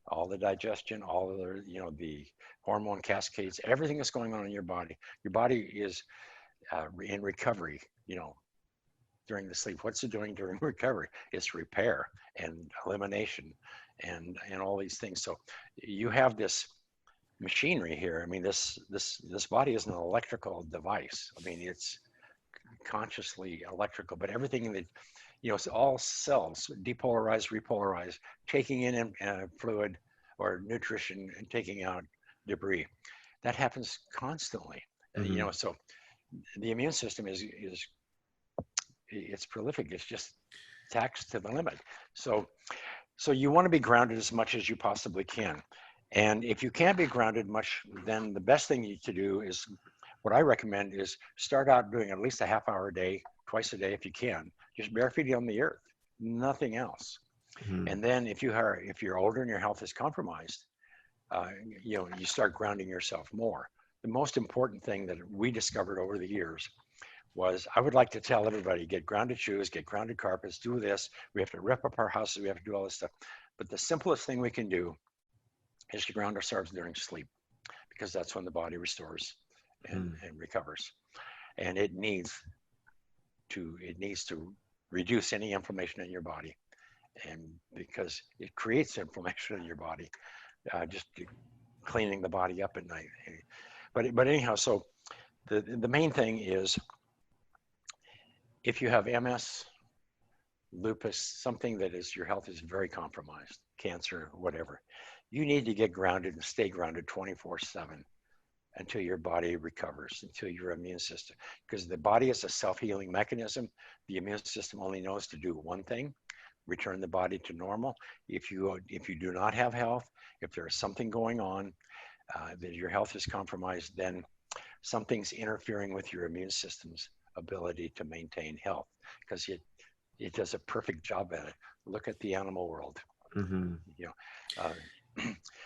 all the digestion, all of the hormone cascades, everything that's going on in your body. Your body is in recovery, during the sleep. What's it doing during recovery? It's repair and elimination and all these things. So you have this machinery here. I mean, this body is an electrical device. I mean, it's consciously electrical, but everything in the, it's all cells, depolarize, repolarize, taking in fluid or nutrition and taking out debris. That happens constantly. So the immune system is it's prolific. It's just taxed to the limit. So you want to be grounded as much as you possibly can. And if you can't be grounded much, then the best thing to do is, what I recommend is start out doing at least a half hour a day, twice a day if you can, just bare feet on the earth, nothing else. And then if you're older and your health is compromised, you start grounding yourself more. The most important thing that we discovered over the years was, I would like to tell everybody, get grounded shoes, get grounded carpets, do this. We have to rip up our houses. We have to do all this stuff. But the simplest thing we can do is to ground ourselves during sleep, because that's when the body restores and recovers. And it needs to reduce any inflammation in your body. And because it creates inflammation in your body, just cleaning the body up at night. But anyhow, so the main thing is, if you have MS, lupus, something that is, your health is very compromised, cancer, whatever, you need to get grounded and stay grounded 24/7 until your body recovers, until your immune system, because the body is a self-healing mechanism. The immune system only knows to do one thing: return the body to normal. If you do not have health, if there is something going on, that your health is compromised, then something's interfering with your immune system's ability to maintain health, because it does a perfect job at it. Look at the animal world.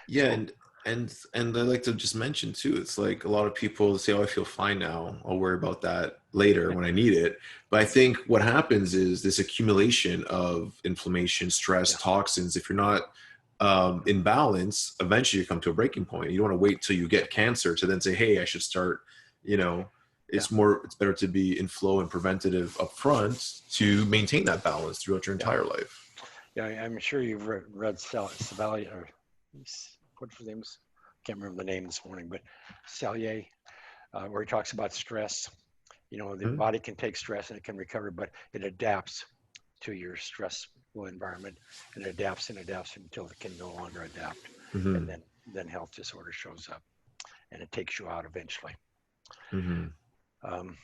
Yeah, So and I like to just mention too, it's like a lot of people say, "Oh, I feel fine now. I'll worry about that later when I need it." But I think what happens is this accumulation of inflammation, stress, yeah, toxins. If you're not in balance, eventually you come to a breaking point. You don't want to wait till you get cancer to then say, "Hey, I should start." You know, yeah, it's better to be in flow and preventative upfront to maintain that balance throughout your yeah, entire life. yeah. I'm sure you've read Savalia, or what's his name? Can't remember the name this morning, but Salier, where he talks about stress. You know, the Mhm. body can take stress and it can recover, but it adapts to your stressful environment, and it adapts until it can no longer adapt, and Mhm. then health disorder shows up, and it takes you out eventually. Mhm. Um,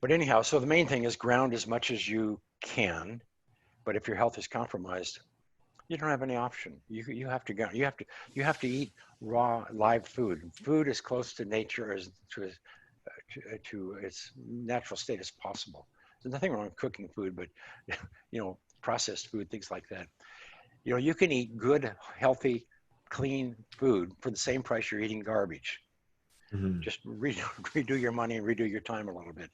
but anyhow, so the main thing is ground as much as you can. But if your health is compromised, you don't have any option. You have to go. You have to eat raw live food. Food as close to nature as to its natural state as possible. There's nothing wrong with cooking food, but processed food, things like that. You can eat good, healthy, clean food for the same price you're eating garbage. Mhm. Just redo your money and redo your time a little bit.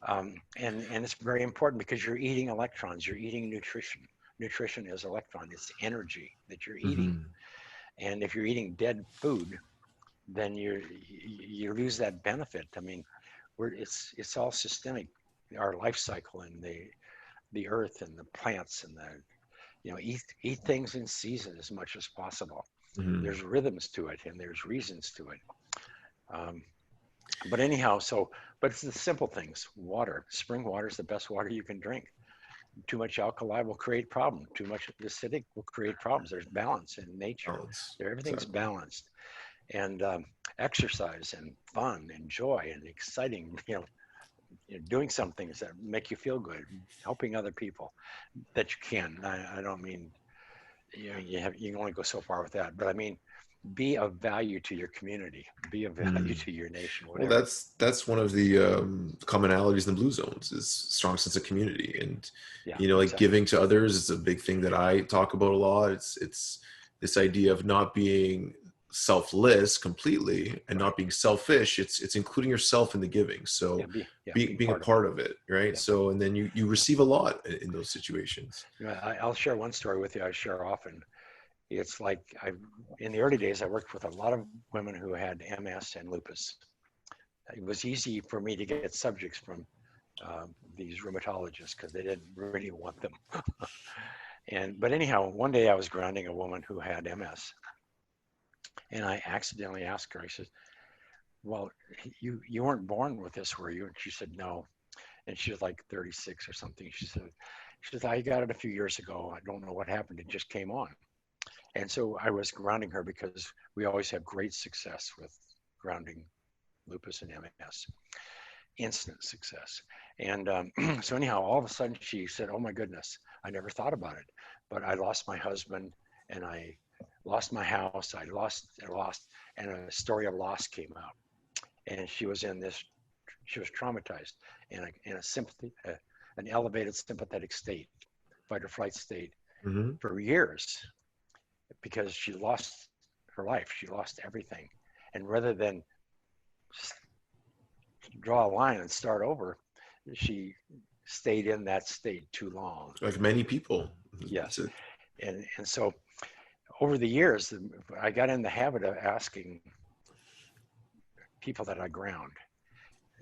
And it's very important because you're eating electrons, you're eating nutrition. Nutrition is electron, it's energy that you're eating. Mhm. And if you're eating dead food, then you lose that benefit. I mean, it's all systemic. Our life cycle and the earth and the plants and the eat things in season as much as possible. Mhm. There's rhythms to it and there's reasons to it. Um, but anyhow, but it's the simple things. Water, spring water is the best water you can drink. Too much alkali will create problems. Too much acidic will create problems. There's balance in nature. Balance. Everything's Exactly. balanced. And exercise and fun and joy and exciting, doing some things that make you feel good, helping other people that you can. I don't mean you can only go so far with that, but I mean be of value to your community, be of value Mm. to your nation, Well, whatever. that's one of the commonalities in the blue zones is strong sense of community, and Yeah, like exactly. giving to others is a big thing that I talk about a lot. It's this idea of not being selfless completely and Right. not being selfish. It's including yourself in the giving. Yeah, So be being a part of it. part of it, right? Yeah, So and then you yeah. receive a lot in those situations. I'll share one story with you. I share often. It's like in the early days, I worked with a lot of women who had MS and lupus. It was easy for me to get subjects from these rheumatologists because they didn't really want them. But anyhow, one day I was grounding a woman who had MS, and I accidentally asked her. I said, "Well, you weren't born with this, were you?" And she said, "No." And she was like 36 or something. She said, "I got it a few years ago. I don't know what happened. It just came on." And so I was grounding her because we always have great success with grounding lupus and MS, instant success. And so anyhow, all of a sudden she said, "Oh my goodness, I never thought about it, but I lost my husband and I lost my house. I lost, and a story of loss came out. And she was traumatized in a sympathy, an elevated sympathetic state, fight or flight state Hmm. for years because she lost her life. She lost everything. And rather than draw a line and start over, she stayed in that state too long. Like many people, it's Yes. a, And so over the years, I got in the habit of asking people that I ground,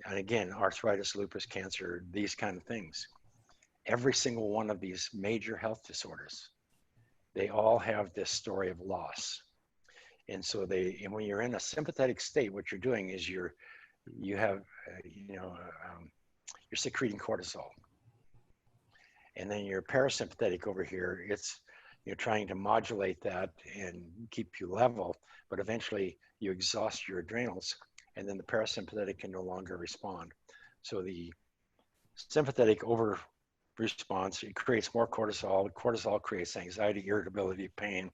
and again, arthritis, lupus, cancer, these kind of things. Every single one of these major health disorders, they all have this story of loss. And when you're in a sympathetic state, what you're doing is you have, you're secreting cortisol. And then your parasympathetic over here, it's you're trying to modulate that and keep you level, but eventually you exhaust your adrenals, and then the parasympathetic can no longer respond. So the sympathetic over response, it creates more cortisol. Cortisol creates anxiety, irritability, pain,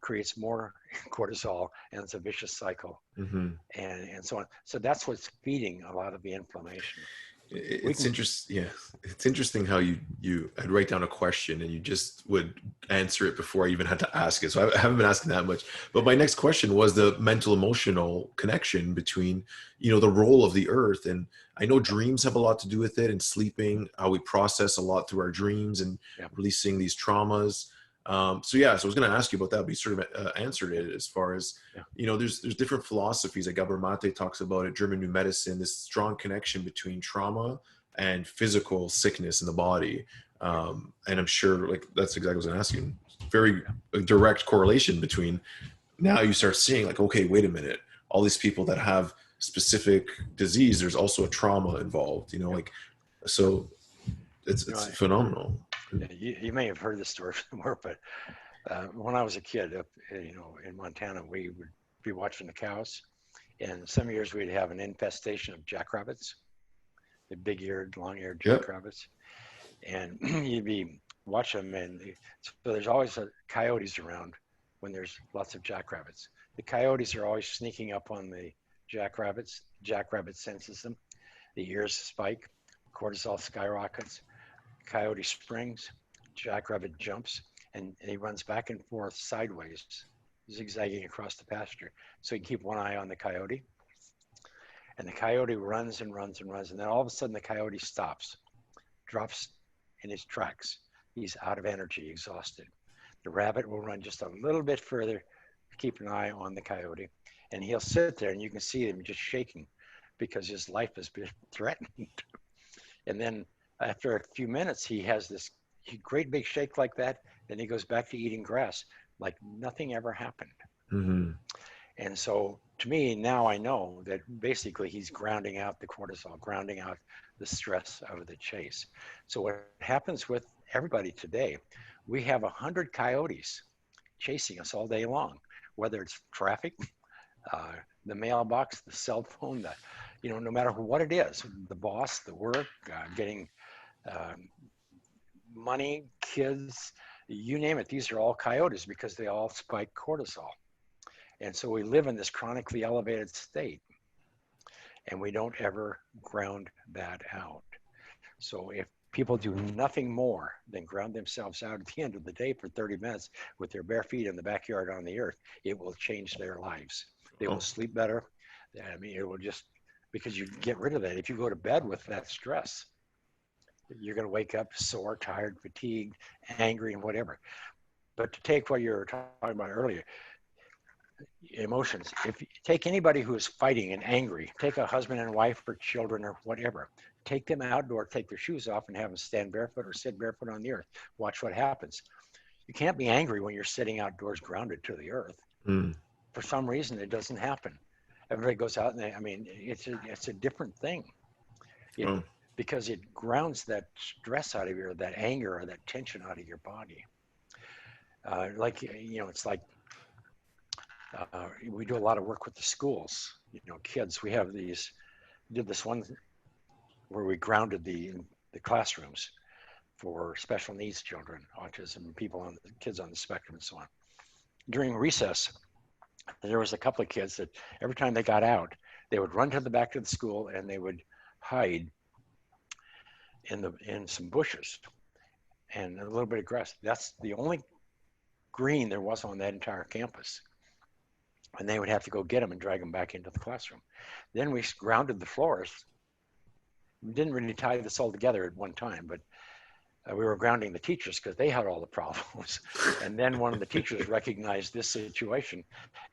creates more cortisol, and it's a vicious cycle, mhm. and so on. So that's what's feeding a lot of the inflammation. We It's can, interesting. Yeah, it's interesting how I'd write down a question and you just would answer it before I even had to ask it. So I haven't been asking that much. But my next question was the mental emotional connection between, the role of the earth. And I know yeah, dreams have a lot to do with it, and sleeping, how we process a lot through our dreams and yeah, releasing these traumas. So yeah, so I was going to ask you about that, but you sort of answered yeah, it as far as, yeah, there's different philosophies. Like Gabor Mate talks about it, German New Medicine, this strong connection between trauma and physical sickness in the body. yeah, And I'm sure, like, that's exactly what I was asking. Very yeah, a direct correlation between, now you yeah. start seeing, like, okay, wait a minute, all these people that have specific disease, there's also a trauma involved, Yeah. like, so You know, it's phenomenal. you may have heard this story somewhere, but when I was a kid up, in Montana, we would be watching the cows, and some years we'd have an infestation of jackrabbits, the big-eared, long-eared Yep. jackrabbits, and you'd be watching them, and so there's always coyotes around when there's lots of jackrabbits. The coyotes are always sneaking up on the jackrabbits. Jackrabbit senses them. The ears spike, cortisol skyrockets, coyote springs, jackrabbit jumps, and he runs back and forth sideways, zigzagging across the pasture. So you keep one eye on the coyote, and the coyote runs and runs and runs, and then all of a sudden the coyote stops, drops in his tracks. He's out of energy, exhausted. The rabbit will run just a little bit further, keep an eye on the coyote, and he'll sit there, and you can see him just shaking because his life has been threatened. And then after a few minutes, he has this great big shake like that. Then he goes back to eating grass like nothing ever happened. Mm-hmm. And so to me, now I know that basically he's grounding out the cortisol, grounding out the stress of the chase. So what happens with everybody today, we have 100 coyotes chasing us all day long, whether it's traffic, uh, the mailbox, the cell phone, no matter what it is, the boss, the work, getting um, money, kids, you name it. These are all coyotes because they all spike cortisol. And so we live in this chronically elevated state and we don't ever ground that out. So if people do nothing more than ground themselves out at the end of the day for 30 minutes with their bare feet in the backyard on the earth, it will change their lives. They will Oh, sleep better. I mean, it will just, because you get rid of that. If you go to bed with that stress, you're going to wake up sore, tired, fatigued, angry, and whatever. But to take what you were talking about earlier, emotions, if you take anybody who is fighting and angry, take a husband and wife or children or whatever, take them outdoor, take their shoes off and have them stand barefoot or sit barefoot on the earth. Watch what happens. You can't be angry when you're sitting outdoors grounded to the earth. mm. For some reason, it doesn't happen. Everybody goes out and it's a different thing. It, Oh, because it grounds that stress out of your, that anger or that tension out of your body. It's like we do a lot of work with the schools. Kids. We have these. Did this one where we grounded the classrooms for special needs children, autism, kids on the spectrum, and so on. During recess, there was a couple of kids that every time they got out, they would run to the back of the school and they would hide in some bushes and a little bit of grass. That's the only green there was on that entire campus. And they would have to go get them and drag them back into the classroom. Then we grounded the floors. We didn't really tie this all together at one time, but we were grounding the teachers because they had all the problems. And then one of the teachers recognized this situation.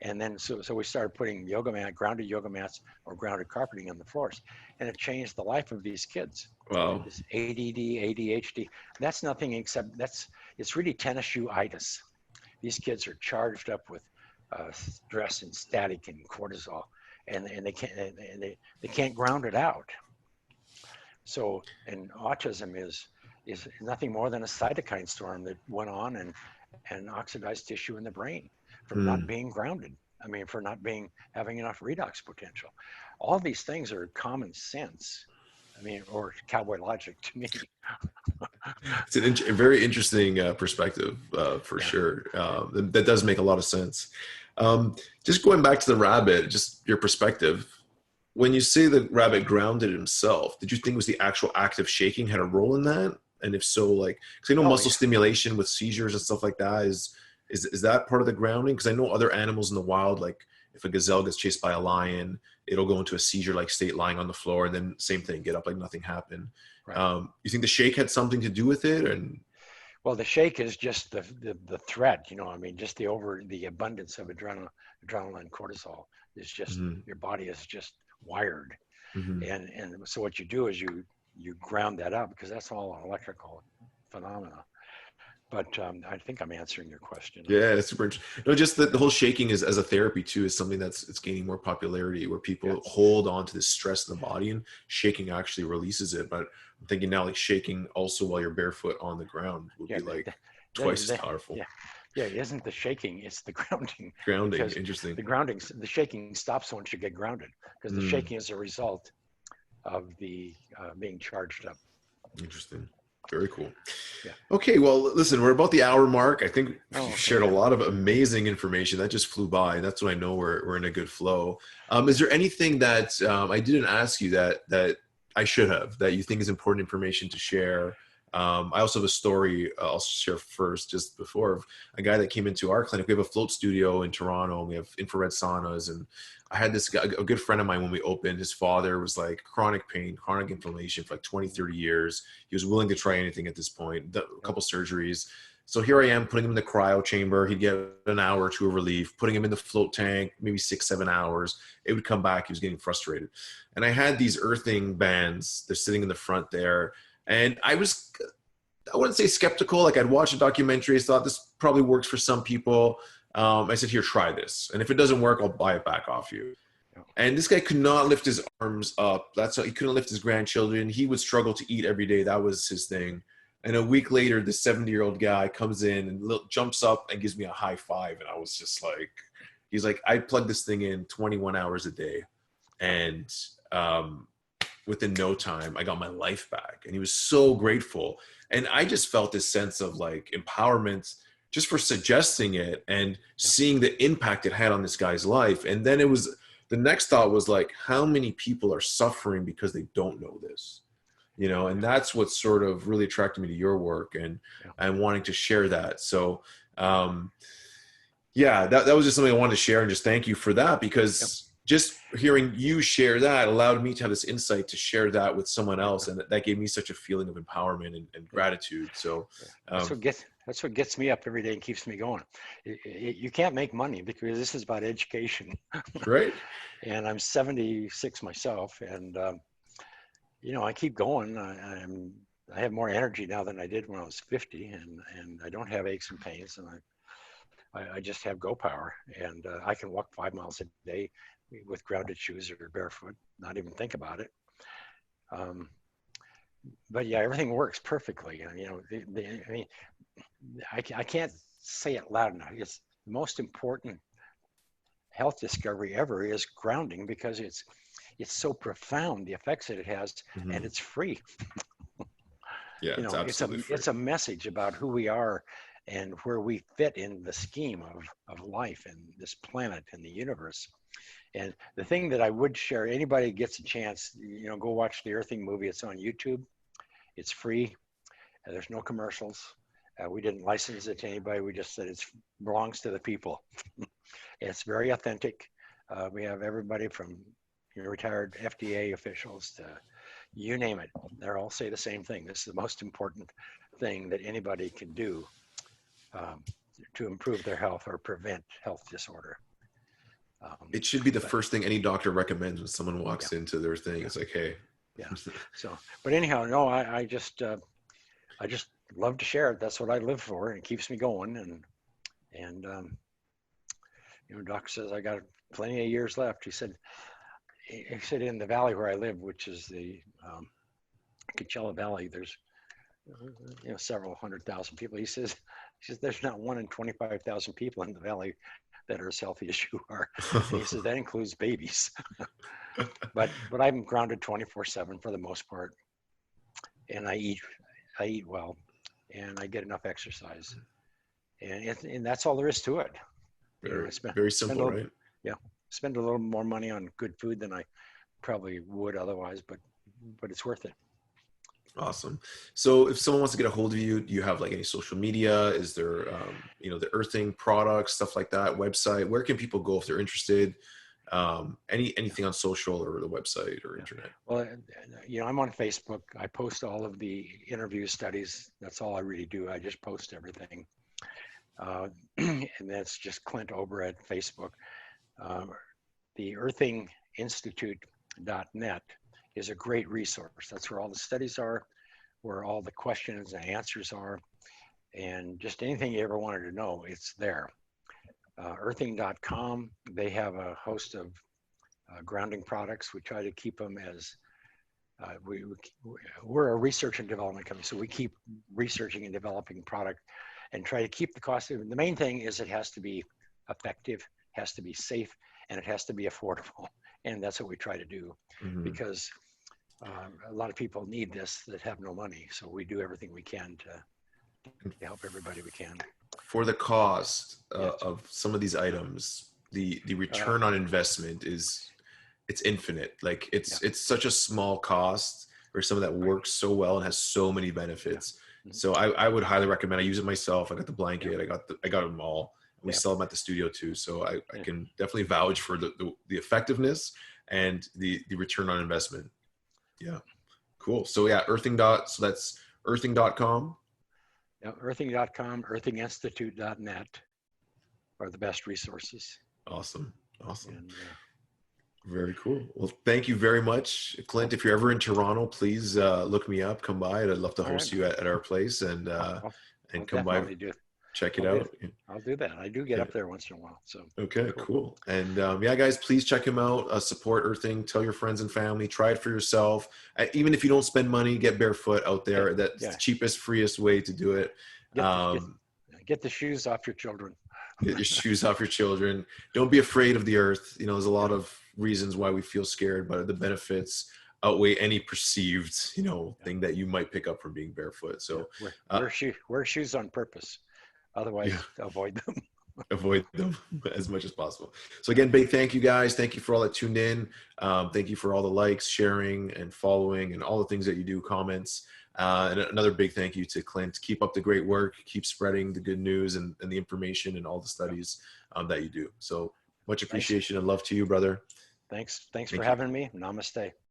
And then so we started putting grounded yoga mats or grounded carpeting on the floors. And it changed the life of these kids. wow. This ADD, ADHD, that's nothing except it's really tennis shoe itis. These kids are charged up with stress and static and cortisol, and they can't ground it out. So, and autism is nothing more than a cytokine storm that went on and oxidized tissue in the brain from not Mm. being grounded. I mean, for not having enough redox potential. All these things are common sense. I mean, or cowboy logic to me. It's a very interesting perspective, for Yeah, sure. That does make a lot of sense. Just going back to the rabbit, just your perspective. when you say the rabbit grounded himself, did you think it was the actual act of shaking had a role in that? And if so, like, because I know Oh muscle yeah. stimulation with seizures and stuff like that is that part of the grounding? Because I know other animals in the wild, like if a gazelle gets chased by a lion, it'll go into a seizure-like state, lying on the floor, and then same thing, get up like nothing happened. Right. You think the shake had something to do with it? And Well, the shake is just the threat, I mean, just the abundance of adrenaline, cortisol is just, mhm, your body is just wired. mhm. And so what you do is you ground that up, because that's all an electrical phenomena. But I think I'm answering your question. Yeah, it's super interesting. No, just the whole shaking is as a therapy too is something that's it's gaining more popularity where Yeah. people hold on to this stress in the body and shaking actually releases it. But I'm thinking now like shaking also while you're barefoot on the ground would Yeah. be like They, twice as they, powerful. yeah. Yeah. It isn't the shaking, it's the grounding, Grounding, because interesting. the shaking stops once you get grounded, because the Mm, shaking is a result of the being charged up. interesting. Very cool. Yeah. Okay, well, listen, we're about the hour mark. I think Oh, you've okay. shared a Yeah. lot of amazing information that just flew by. That's when I know we're in a good flow. Is there anything that I didn't ask you that I should have that you think is important information to share? I also have a story I'll share first, just before of a guy that came into our clinic. We have a float studio in Toronto, and we have infrared saunas. And I had this guy, a good friend of mine, when we opened. His father was like chronic pain, chronic inflammation for like 20, 30 years. He was willing to try anything at this point, a Yep. couple surgeries. So here I am putting him in the cryo chamber. He'd get an hour or two of relief, putting him in the float tank, maybe 6, 7 hours. It would come back. He was getting frustrated. And I had these earthing bands. They're sitting in the front there. And I wouldn't say skeptical. Like I'd watch a documentary. I thought this probably works for some people. I said, here, try this. And if it doesn't work, I'll buy it back off you. Yep. And this guy could not lift his arms up. That's how he couldn't lift his grandchildren. He would struggle to eat every day. That was his thing. And a week later, this 70-year-old guy comes in and jumps up and gives me a high five. And I was just like, he's like, I plugged this thing in 21 hours a day. And within no time, I got my life back. And he was so grateful. And I just felt this sense of like empowerment just for suggesting it and seeing the impact it had on this guy's life. And then the next thought was like, how many people are suffering because they don't know this? And that's what sort of really attracted me to your work and wanting to share that. So, yeah, that was just something I wanted to share, and just thank you for that, Yep. because just hearing you share that allowed me to have this insight to share that with someone else. And that gave me such a feeling of empowerment and gratitude. So, That's what gets me up every day and keeps me going. You can't make money, because this is about education. right. And I'm 76 myself, and I keep going. I have more energy now than I did when I was 50, and I don't have aches and pains, and I just have go power, and I can walk 5 miles a day with grounded shoes or barefoot, not even think about it. But yeah, everything works perfectly. And, I mean, I can't say it loud enough. It's the most important health discovery ever is grounding, because it's so profound, the effects that it has, Mm-hmm. and it's free. Yeah, it's absolutely free. It's a message about who we are and where we fit in the scheme of life and this planet and the universe. And the thing that I would share, anybody gets a chance, go watch the Earthing movie. It's on YouTube. It's free. There's no commercials. We didn't license it to anybody. We just said it belongs to the people. It's very authentic. We have everybody from retired FDA officials to you name it. They all say the same thing. This is the most important thing that anybody can do to improve their health or prevent health disorder. It should be the first thing any doctor recommends when someone walks into their thing. Yeah. It's like, hey. Yeah. So, but anyhow, no, I just love to share it. That's what I live for, and it keeps me going. And doctor says I got plenty of years left. He said in the valley where I live, which is the Coachella Valley, there's several 100,000 people. He says there's not 1 in 25,000 people in the valley that are as healthy as you are. And he says that includes babies. but I'm grounded 24/7 for the most part, and I eat well, and I get enough exercise, and that's all there is to it. Very simple, right? Yeah, spend a little more money on good food than I probably would otherwise, but it's worth it. Awesome. So if someone wants to get a hold of you, do you have like any social media? Is there, the earthing products, stuff like that, website? Where can people go if they're interested? Anything on social or the website or internet? Well, I'm on Facebook. I post all of the interview studies. That's all I really do. I just post everything. And that's just Clint Ober at Facebook. The earthinginstitute.net is a great resource. That's where all the studies are, where all the questions and answers are, and just anything you ever wanted to know, it's there. Earthing.com, they have a host of grounding products. We try to keep them as, we're a research and development company, so we keep researching and developing product and try to keep the cost. The main thing is it has to be effective, has to be safe, and it has to be affordable. And that's what we try to do, because a lot of people need this that have no money. So we do everything we can to help everybody we can. For the cost of some of these items, the return on investment it's infinite. Like it's such a small cost for something that works so well and has so many benefits. So I would highly recommend. I use it myself. I got the blanket. I got them all. We sell them at the studio too. So I can definitely vouch for the effectiveness and the return on investment. Yeah. Cool. So so that's earthing.com. Yeah, earthing.com, earthinginstitute.net are the best resources. Awesome. And, very cool. Well, thank you very much, Clint. If you're ever in Toronto, please look me up, come by. I'd love to host you at our place and come by, check it out. I'll do that. I do get up there once in a while. So okay, cool. And guys, please check him out. Support Earthing. Tell your friends and family. Try it for yourself. Even if you don't spend money, get barefoot out there. That's the cheapest, freest way to do it. Get the shoes off your children. Get your shoes off your children. Don't be afraid of the earth. There's a lot of reasons why we feel scared, but the benefits outweigh any perceived, thing that you might pick up from being barefoot. So wear shoes on purpose. Otherwise, avoid them. Avoid them as much as possible. So again, big thank you guys. Thank you for all that tuned in. Thank you for all the likes, sharing, and following, and all the things that you do, comments. And another big thank you to Clint. Keep up the great work. Keep spreading the good news and the information and all the studies that you do. So much appreciation and love to you, brother. Thanks for having me. Namaste.